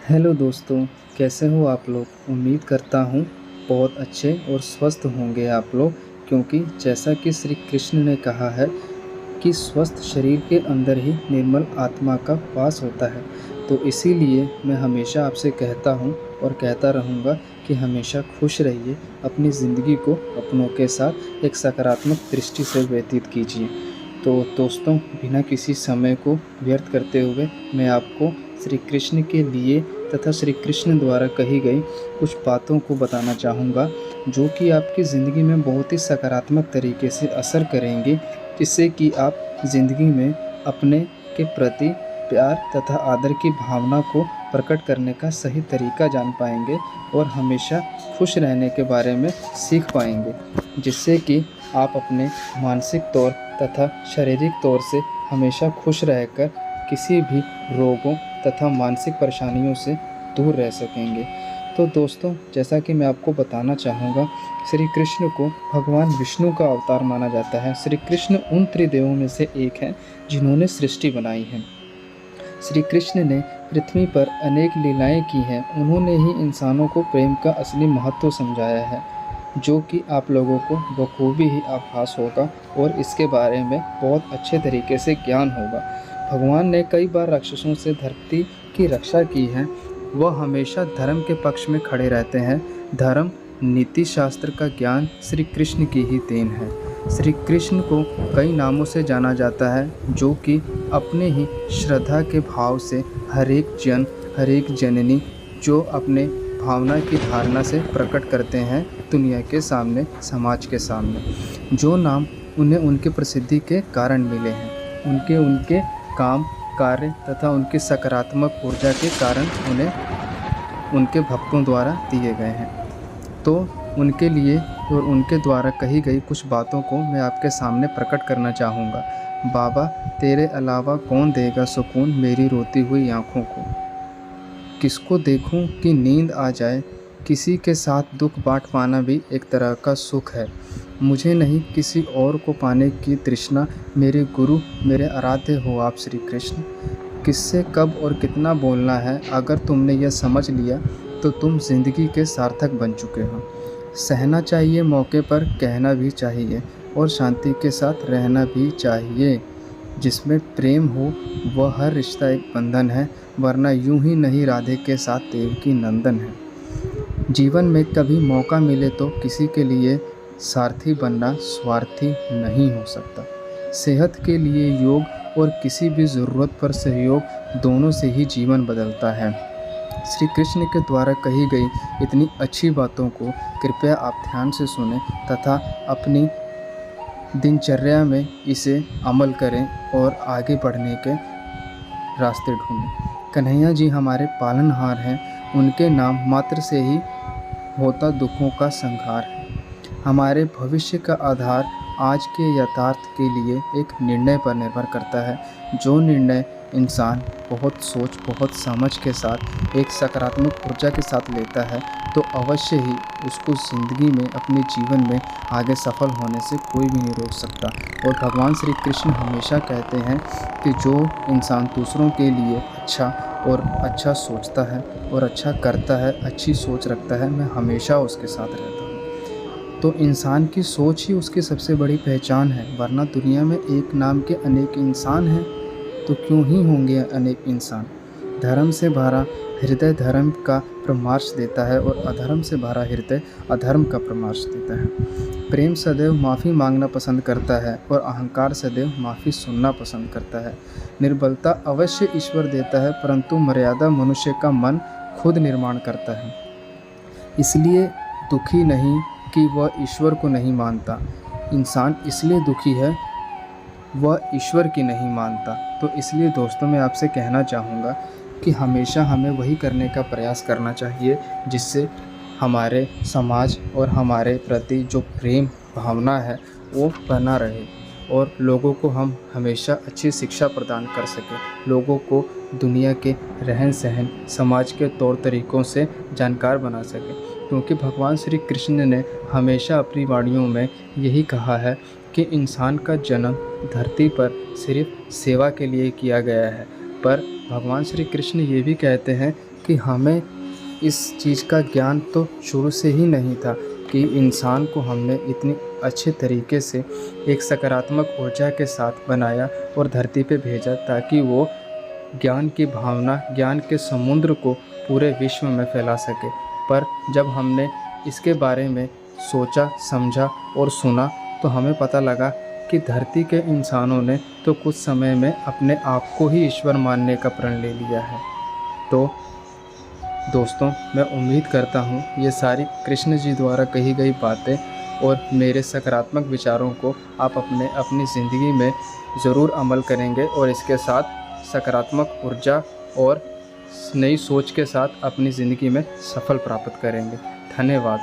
Hello दोस्तों, कैसे हो आप लोग। उम्मीद करता हूँ बहुत अच्छे और स्वस्थ होंगे आप लोग, क्योंकि जैसा कि श्री कृष्ण ने कहा है कि स्वस्थ शरीर के अंदर ही निर्मल आत्मा का वास होता है। तो इसीलिए मैं हमेशा आपसे कहता हूँ और कहता रहूँगा कि हमेशा खुश रहिए, अपनी ज़िंदगी को अपनों के साथ एक सकारात्मक दृष्टि से व्यतीत कीजिए। तो दोस्तों, बिना किसी समय को व्यर्थ करते हुए मैं आपको श्री कृष्ण के लिए तथा श्री कृष्ण द्वारा कही गई कुछ बातों को बताना चाहूँगा, जो कि आपकी ज़िंदगी में बहुत ही सकारात्मक तरीके से असर करेंगे, जिससे कि आप ज़िंदगी में अपने के प्रति प्यार तथा आदर की भावना को प्रकट करने का सही तरीका जान पाएंगे और हमेशा खुश रहने के बारे में सीख पाएंगे, जिससे कि आप अपने मानसिक तौर तथा शारीरिक तौर से हमेशा खुश रहकर किसी भी रोगों तथा मानसिक परेशानियों से दूर रह सकेंगे। तो दोस्तों, जैसा कि मैं आपको बताना चाहूँगा, श्री कृष्ण को भगवान विष्णु का अवतार माना जाता है। श्री कृष्ण उन त्रिदेवों में से एक हैं जिन्होंने सृष्टि बनाई है। श्री कृष्ण ने पृथ्वी पर अनेक लीलाएं की हैं। उन्होंने ही इंसानों को प्रेम का असली महत्व समझाया है, जो कि आप लोगों को बखूबी ही आभास होगा और इसके बारे में बहुत अच्छे तरीके से ज्ञान होगा। भगवान ने कई बार राक्षसों से धरती की रक्षा की है। वह हमेशा धर्म के पक्ष में खड़े रहते हैं। धर्म नीति शास्त्र का ज्ञान श्री कृष्ण की ही देन है। श्री कृष्ण को कई नामों से जाना जाता है, जो कि अपने ही श्रद्धा के भाव से हर एक जननी जो अपने भावना की धारणा से प्रकट करते हैं दुनिया के सामने, समाज के सामने। जो नाम उन्हें उनके प्रसिद्धि के कारण मिले हैं, उनके काम कार्य तथा उनकी सकारात्मक ऊर्जा के कारण उन्हें उनके भक्तों द्वारा दिए गए हैं। तो उनके लिए और उनके द्वारा कही गई कुछ बातों को मैं आपके सामने प्रकट करना चाहूँगा। बाबा, तेरे अलावा कौन देगा सुकून मेरी रोती हुई आँखों को। किसको देखूं कि नींद आ जाए, किसी के साथ दुख बांट पाना भी एक तरह का सुख है। मुझे नहीं किसी और को पाने की तृष्णा, मेरे गुरु मेरे आराध्य हो आप श्री कृष्ण। किससे कब और कितना बोलना है, अगर तुमने यह समझ लिया तो तुम जिंदगी के सार्थक बन चुके हो। सहना चाहिए मौके पर, कहना भी चाहिए और शांति के साथ रहना भी चाहिए। जिसमें प्रेम हो वह हर रिश्ता एक बंधन है, वरना यूं ही नहीं राधे के साथ देवकी नंदन है। जीवन में कभी मौका मिले तो किसी के लिए सारथी बनना स्वार्थी नहीं हो सकता। सेहत के लिए योग और किसी भी ज़रूरत पर सहयोग, दोनों से ही जीवन बदलता है। श्री कृष्ण के द्वारा कही गई इतनी अच्छी बातों को कृपया आप ध्यान से सुनें तथा अपनी दिनचर्या में इसे अमल करें और आगे बढ़ने के रास्ते ढूंढें। कन्हैया जी हमारे पालनहार हैं, उनके नाम मात्र से ही होता दुखों का संहार है। हमारे भविष्य का आधार आज के यथार्थ के लिए एक निर्णय पर निर्भर करता है। जो निर्णय इंसान बहुत सोच बहुत समझ के साथ एक सकारात्मक ऊर्जा के साथ लेता है, तो अवश्य ही उसको ज़िंदगी में, अपने जीवन में आगे सफल होने से कोई भी नहीं रोक सकता। और भगवान श्री कृष्ण हमेशा कहते हैं कि जो इंसान दूसरों के लिए अच्छा सोचता है और अच्छा करता है, अच्छी सोच रखता है, मैं हमेशा उसके साथ रहता हूँ। तो इंसान की सोच ही उसकी सबसे बड़ी पहचान है, वरना दुनिया में एक नाम के अनेक इंसान हैं, तो क्यों ही होंगे अनेक इंसान। धर्म से भरा हृदय धर्म का प्रमार्श देता है और अधर्म से भरा हृदय अधर्म का प्रमार्श देता है। प्रेम सदैव माफ़ी मांगना पसंद करता है और अहंकार सदैव माफ़ी सुनना पसंद करता है। निर्बलता अवश्य ईश्वर देता है, परंतु मर्यादा मनुष्य का मन खुद निर्माण करता है। इसलिए दुखी नहीं कि वह ईश्वर को नहीं मानता, इंसान इसलिए दुखी है वह ईश्वर की नहीं मानता। तो इसलिए दोस्तों, मैं आपसे कहना चाहूँगा कि हमेशा हमें वही करने का प्रयास करना चाहिए जिससे हमारे समाज और हमारे प्रति जो प्रेम भावना है वो बना रहे और लोगों को हम हमेशा अच्छी शिक्षा प्रदान कर सकें, लोगों को दुनिया के रहन सहन, समाज के तौर तरीक़ों से जानकार बना सकें। क्योंकि भगवान श्री कृष्ण ने हमेशा अपनी वाणियों में यही कहा है कि इंसान का जन्म धरती पर सिर्फ सेवा के लिए किया गया है, पर भगवान श्री कृष्ण ये भी कहते हैं कि हमें इस चीज़ का ज्ञान तो शुरू से ही नहीं था कि इंसान को हमने इतनी अच्छे तरीके से एक सकारात्मक ऊर्जा के साथ बनाया और धरती पे भेजा ताकि वो ज्ञान की भावना, ज्ञान के समुद्र को पूरे विश्व में फैला सके। पर जब हमने इसके बारे में सोचा, समझा और सुना तो हमें पता लगा कि धरती के इंसानों ने तो कुछ समय में अपने आप को ही ईश्वर मानने का प्रण ले लिया है। तो दोस्तों, मैं उम्मीद करता हूँ ये सारी कृष्ण जी द्वारा कही गई बातें और मेरे सकारात्मक विचारों को आप अपनी ज़िंदगी में ज़रूर अमल करेंगे और इसके साथ सकारात्मक ऊर्जा और नई सोच के साथ अपनी ज़िंदगी में सफल प्राप्त करेंगे। धन्यवाद।